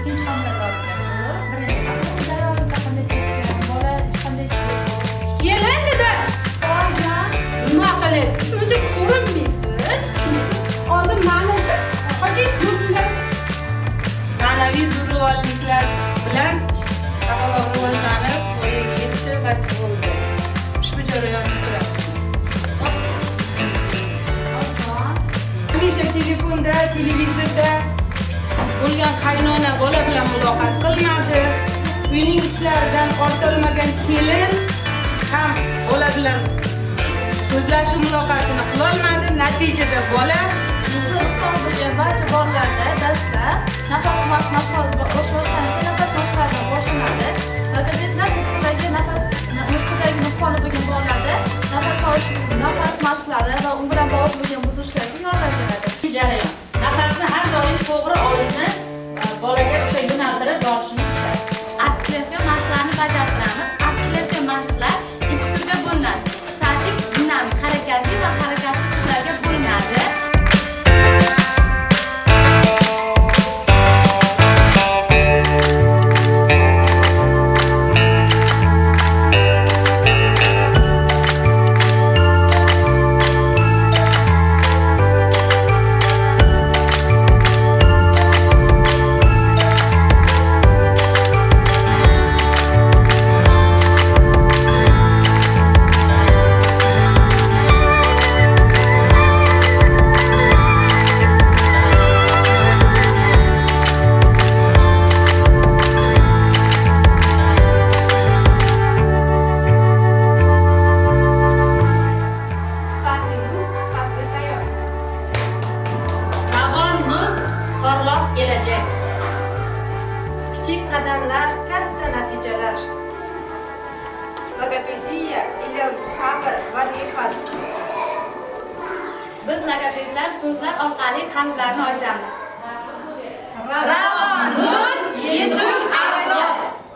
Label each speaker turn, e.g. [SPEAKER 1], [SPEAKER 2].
[SPEAKER 1] ikkinchi homiladorlik. Birinchi jarayonimizda qanday kechgan, bola qanday
[SPEAKER 2] Yelin dedim.
[SPEAKER 1] qolgan.
[SPEAKER 2] Nima qilyapsiz? Uncha ko'rinmaysiz. Oldin mana shu qochib yurtinglar.
[SPEAKER 3] Ma'naviy zo'ravonliklar bilan sog'lom rivojlanib, voyaga yetdi va tug'ildi. Ushbu jarayonni ko'rasiz. Hamisha telefonda, televizorda bo'lgan qaynona bola bilan muloqot qilmadi. Uyning ishlaridan ortolmagan kelin ham bola bilan so'zlashuv muloqotini qilolmadi. Natijada bola
[SPEAKER 1] Nuqson bo'lgan barcha bolalarda dastlab nafas mashqlari boshlanishda nafas mashqlaridan boshlanadi. Logopedlar nutqidagi nuqsoni bo'lgan bolalarda nafas mashqlari va u bilan bog'liq bo'lgan buzilishlarga yordam beradi.
[SPEAKER 4] Jarayon. Nafasni har doim to'g'ri olishni bolaga o'sha yo'naltirib borishimiz kerak.
[SPEAKER 5] Artikulyatsiyon mashqlarini bajartiramiz. Artikulyatsiyon mashqlar ikki turga bo'linadi. Statik, dinamik, harakatli va harakatsiz turlarga bo'linadi.
[SPEAKER 4] Kelajak.
[SPEAKER 2] Kichik qadamlar, katta natijalar.
[SPEAKER 3] logopediya, ilm, sabr va nefrat.
[SPEAKER 5] Biz logopedlar so'zlar orqali qalblarni ochamiz. Ravon, yetuk